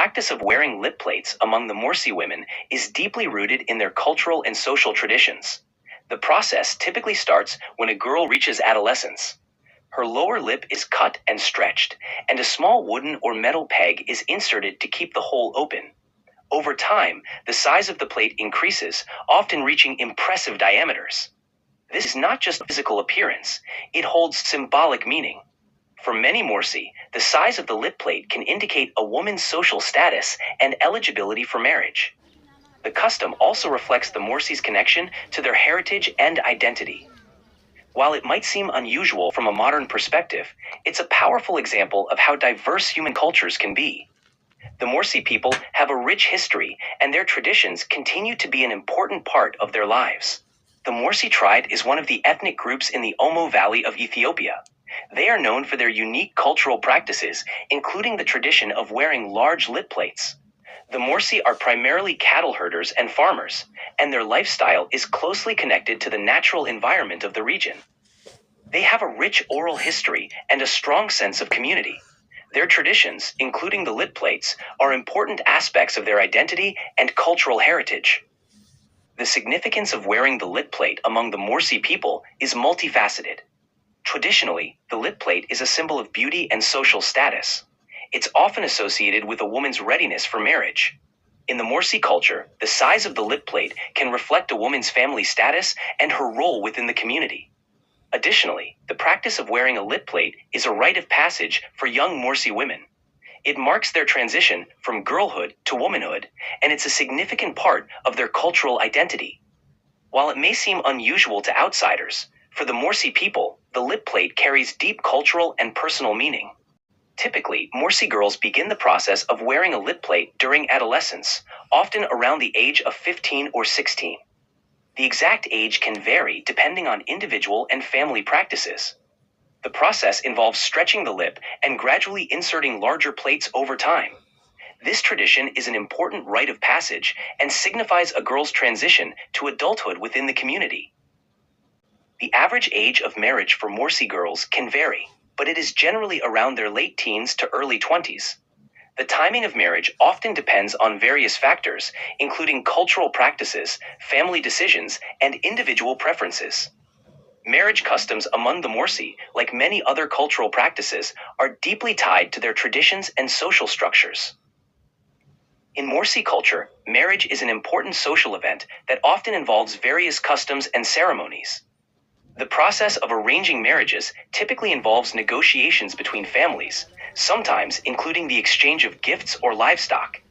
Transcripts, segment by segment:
practice of wearing lip plates among the Mursi women is deeply rooted in their cultural and social traditions. The process typically starts when a girl reaches adolescence. Her lower lip is cut and stretched, and a small wooden or metal peg is inserted to keep the hole open. Over time, the size of the plate increases, often reaching impressive diameters. This is not just physical appearance, it holds symbolic meaning. For many Mursi, the size of the lip plate can indicate a woman's social status and eligibility for marriage. The custom also reflects the Mursi's connection to their heritage and identity. While it might seem unusual from a modern perspective, it's a powerful example of how diverse human cultures can be. The Mursi people have a rich history, and their traditions continue to be an important part of their lives. The Mursi tribe is one of the ethnic groups in the Omo Valley of Ethiopia. They are known for their unique cultural practices, including the tradition of wearing large lip plates. The Mursi are primarily cattle herders and farmers, and their lifestyle is closely connected to the natural environment of the region. They have a rich oral history and a strong sense of community. Their traditions, including the lip plates, are important aspects of their identity and cultural heritage. The significance of wearing the lip plate among the Mursi people is multifaceted. Traditionally, the lip plate is a symbol of beauty and social status. It's often associated with a woman's readiness for marriage. In the Mursi culture, the size of the lip plate can reflect a woman's family status and her role within the community. Additionally, the practice of wearing a lip plate is a rite of passage for young Mursi women. It marks their transition from girlhood to womanhood, and it's a significant part of their cultural identity. While it may seem unusual to outsiders, for the Mursi people, the lip plate carries deep cultural and personal meaning. Typically, Mursi girls begin the process of wearing a lip plate during adolescence, often around the age of 15 or 16. The exact age can vary depending on individual and family practices. The process involves stretching the lip and gradually inserting larger plates over time. This tradition is an important rite of passage and signifies a girl's transition to adulthood within the community. The average age of marriage for Mursi girls can vary, but it is generally around their late teens to early 20s. The timing of marriage often depends on various factors, including cultural practices, family decisions, and individual preferences. Marriage customs among the Mursi, like many other cultural practices, are deeply tied to their traditions and social structures. In Mursi culture, marriage is an important social event that often involves various customs and ceremonies. The process of arranging marriages typically involves negotiations between families, sometimes including the exchange of gifts or livestock.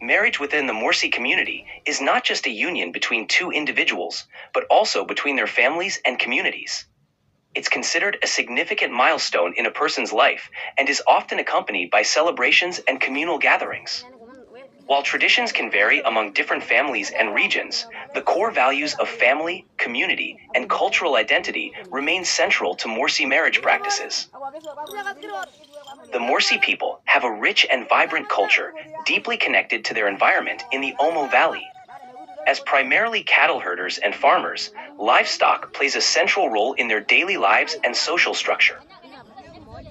Marriage within the Mursi community is not just a union between two individuals, but also between their families and communities. It's considered a significant milestone in a person's life and is often accompanied by celebrations and communal gatherings. While traditions can vary among different families and regions, the core values of family, community, and cultural identity remain central to Mursi marriage practices. The Mursi people have a rich and vibrant culture deeply connected to their environment in the Omo Valley. As primarily cattle herders and farmers, livestock plays a central role in their daily lives and social structure.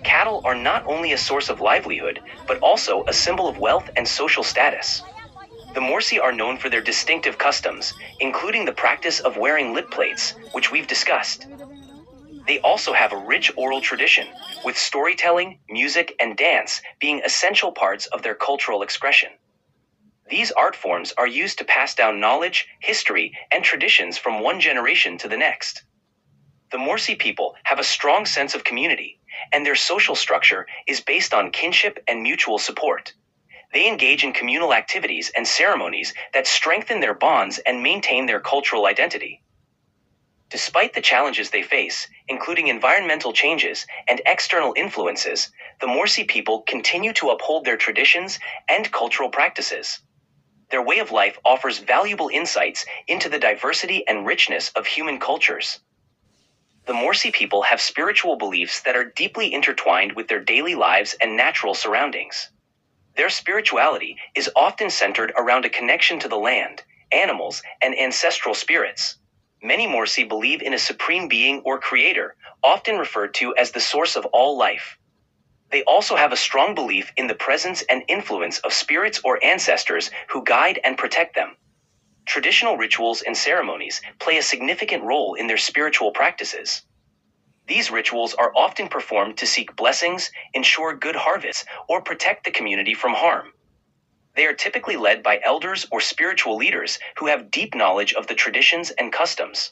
Cattle are not only a source of livelihood, but also a symbol of wealth and social status. The Mursi are known for their distinctive customs, including the practice of wearing lip plates, which we've discussed. They also have a rich oral tradition, with storytelling, music, and dance being essential parts of their cultural expression. These art forms are used to pass down knowledge, history, and traditions from one generation to the next. The Mursi people have a strong sense of community, and their social structure is based on kinship and mutual support. They engage in communal activities and ceremonies that strengthen their bonds and maintain their cultural identity. Despite the challenges they face, including environmental changes and external influences, the Mursi people continue to uphold their traditions and cultural practices. Their way of life offers valuable insights into the diversity and richness of human cultures. The Mursi people have spiritual beliefs that are deeply intertwined with their daily lives and natural surroundings. Their spirituality is often centered around a connection to the land, animals, and ancestral spirits. Many Mursi believe in a supreme being or creator, often referred to as the source of all life. They also have a strong belief in the presence and influence of spirits or ancestors who guide and protect them. Traditional rituals and ceremonies play a significant role in their spiritual practices. These rituals are often performed to seek blessings, ensure good harvests, or protect the community from harm. They are typically led by elders or spiritual leaders who have deep knowledge of the traditions and customs.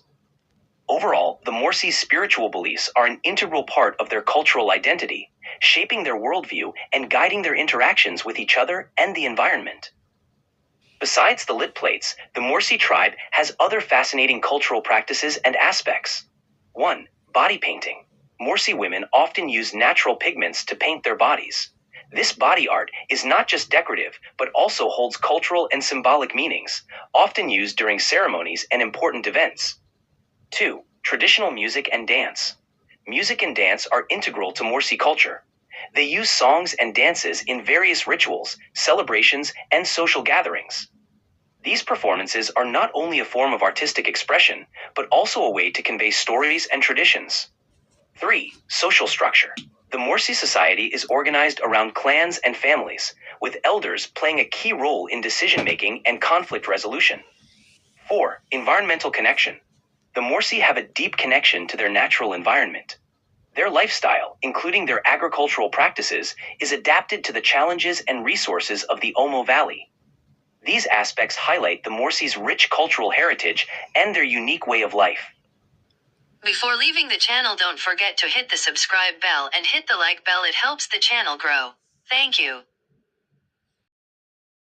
Overall, the Morsi's spiritual beliefs are an integral part of their cultural identity, shaping their worldview and guiding their interactions with each other and the environment. Besides the lit plates, the Mursi tribe has other fascinating cultural practices and aspects. 1. Body painting. Mursi women often use natural pigments to paint their bodies. This body art is not just decorative, but also holds cultural and symbolic meanings, often used during ceremonies and important events. 2. Traditional music and dance. Music and dance are integral to Mursi culture. They use songs and dances in various rituals, celebrations, and social gatherings. These performances are not only a form of artistic expression, but also a way to convey stories and traditions. 3. Social structure. The Mursi society is organized around clans and families, with elders playing a key role in decision-making and conflict resolution. 4. Environmental connection. The Mursi have a deep connection to their natural environment. Their lifestyle, including their agricultural practices, is adapted to the challenges and resources of the Omo Valley. These aspects highlight the Mursi's rich cultural heritage and their unique way of life. Before leaving the channel, don't forget to hit the subscribe bell and hit the like bell. It helps the channel grow. Thank you.